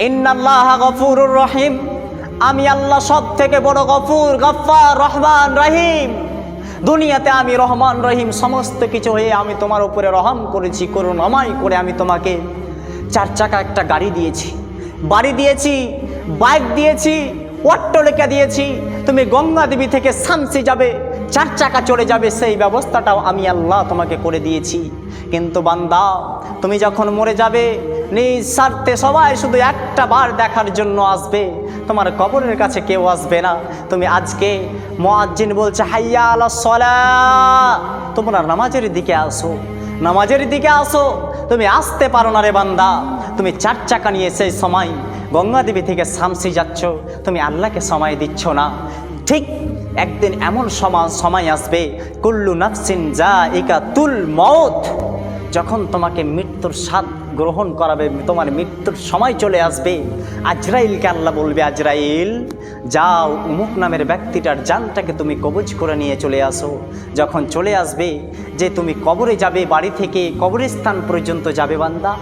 ইন্নাল্লাহা গফুরুর রহিম, আমি আল্লাহ সব থেকে বড় গফুর, গফফার, রহমান, রহিম। দুনিয়াতে আমি রহমান রহিম সমস্ত কিছু হয়ে আমি তোমার উপরে রহম করেছি, করুণাময় করে আমি তোমাকে 4 চাকা একটা গাড়ি দিয়েছি, বাড়ি দিয়েছি, বাইক দিয়েছি, অট্টালিকা দিয়েছি। তুমি গঙ্গা দেবী থেকে শামসি যাবে, 4 চাকা চড়ে যাবে, সেই ব্যবস্থাটাও আমি আল্লাহ তোমাকে করে দিয়েছি। কিন্তু বান্দা, তুমি যখন মরে যাবে নিজ স্বার্থে সবাই শুধু একটা বার দেখার জন্য আসবে, তোমার কবরের কাছে কেউ আসবে না। তুমি আজকে মুয়াজ্জিন বলছে হাইয়া আলাস সালাহ, তোমরা নামাজের দিকে আসো, নামাজের দিকে আসো। তুমি আসতে পারো না রে বান্দা, তুমি 4 চাকা নিয়ে সেই সময় গঙ্গা দেবী থেকে শামসি যাচ্ছ, তুমি আল্লাহকে সময় দিচ্ছ না। ঠিক একদিন এমন সময় আসবে, কুল্লু নাফসিন যায়িকাতুল মউত, যখন তোমাকে মৃত্যুর স্বাদ গ্রহণ করাবে, তোমার মৃত্যুর সময় চলে আসবে। আজরাইলকে আল্লাহ বলবে, আজরাইল যাও উমুক নামের ব্যক্তিটার জানটাকে তুমি কবজ করে নিয়ে চলে আসো। যখন চলে আসবে যে তুমি কবরে যাবে, বাড়ি থেকে কবরস্থান পর্যন্ত যাবে বান্দা,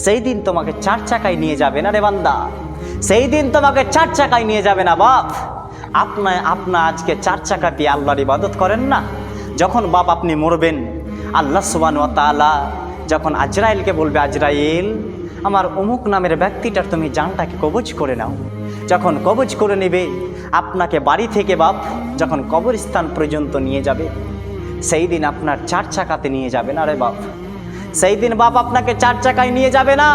সেই দিন তোমাকে 4 চাকায় নিয়ে যাবে না রে বান্দা, সেই দিন তোমাকে 4 চাকায় নিয়ে যাবে না বাপ। আপনা আজকে 4 চাকা পেয়ে আল্লাহর ইবাদত করেন না। যখন বাপ আপনি মরবেন, আল্লাহ সুবহানাহু ওয়া তাআলা যখন আজরাইলকে বলবে, আজরাইল আমার অমুক নামের ব্যক্তিটার তুমি জানটাকে কবজ করে নাও। যখন কবজ করে নেবে, আপনাকে বাড়ি থেকে বাপ যখন কবরস্থান পর্যন্ত নিয়ে যাবে, সেই দিন আপনার 4 চাকাতে নিয়ে যাবে না রে বাপ। সেই দিন বাপ আপনাকে 4 চাকায় নিয়ে যাবে না,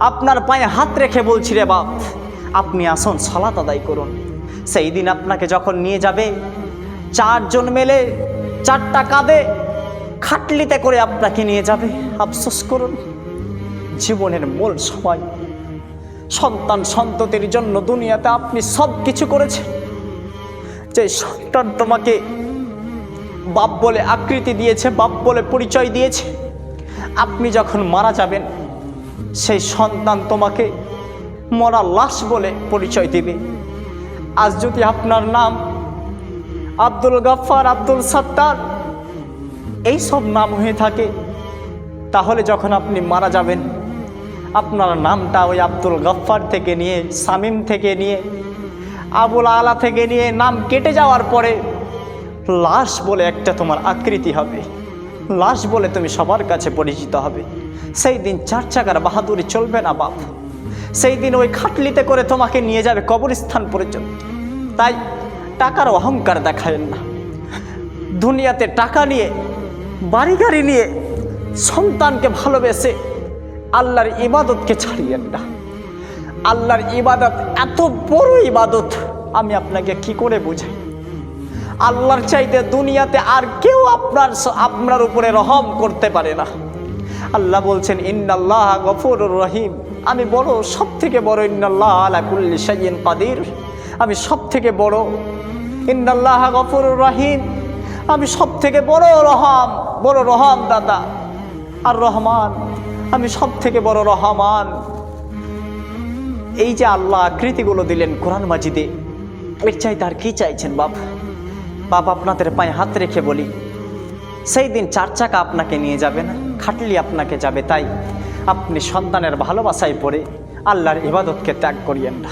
আপনার পায়ে হাত রেখে বলছি রে বাপ, আপনি আসুন সালাত আদায় করুন। সেই দিন আপনাকে যখন নিয়ে যাবে, 4 জন মেলে 4টা কাঁধে খাটলিতে করে আপনাকে নিয়ে যাবে। আফসোস করুন, জীবনের মূল সময় সন্তান সন্ততির জন্য দুনিয়াতে আপনি সব কিছু করেছেন। যে সন্তান তোমাকে বাপ বলে আকৃতি দিয়েছে, বাপ বলে পরিচয় দিয়েছে, আপনি যখন মারা যাবেন, সেই সন্তান তোমাকে মরা লাশ বলে পরিচয় দিবে। আজ যদি আপনার নাম আব্দুল গফফার, আব্দুল সত্তার এই সব নাম হয়ে থাকে, তাহলে যখন আপনি মারা যাবেন, আপনার নামটা ওই আব্দুল গফফার থেকে নিয়ে, শামীম থেকে নিয়ে, আবুল আলা থেকে নিয়ে নাম কেটে যাওয়ার পরে লাশ বলে একটা তোমার আকৃতি হবে, লাশ বলে তুমি সবার কাছে পরিচিত হবে। সেই দিন 4 চাকার বাহাদুরি চলবে না বাপ। সেই দিন ওই খাটলিতে করে তোমাকে নিয়ে যাবে কবরস্থান পর্যন্ত। তাই টাকার অহংকার দেখায়েন না। দুনিয়াতে টাকা নিয়ে, বাড়ি গাড়ি নিয়ে, সন্তানকে ভালোবেসে আল্লাহর ইবাদতকে ছাড়িয়েন না। আল্লাহর ইবাদত এত বড় ইবাদত, আমি আপনাকে কি করে বুঝাই। আল্লাহর চাইতে দুনিয়াতে আর কেউ আপনার উপরে রহম করতে পারে না। আল্লাহ বলছেন ইন্নাল্লাহা গফুরুর রহিম, আমি বড়, সব থেকে বড়। ইন্নাল্লাহা আলা কুল্লি শাইইন কাদির, আমি সব থেকে বড়। ইন্নাল্লাহা গফুরুর রহিম, আমি সব থেকে বড় রহম দাতা। আর রহমান, আমি সব থেকে বড় রহমান। এই যে আল্লাহ আকৃতিগুলো দিলেন কোরআন মাজিদে, এর চাইতে আর কি চাইছেন বাপ? বাপ আপনাদের পায়ে হাত রেখে বলি, সেই দিন 4 চাকা আপনাকে নিয়ে যাবে না, খাটলি আপনাকে যাবে। তাই আপনি সন্তানের ভালোবাসায় পড়ে আল্লাহর ইবাদতকে ত্যাগ করিয়েন না।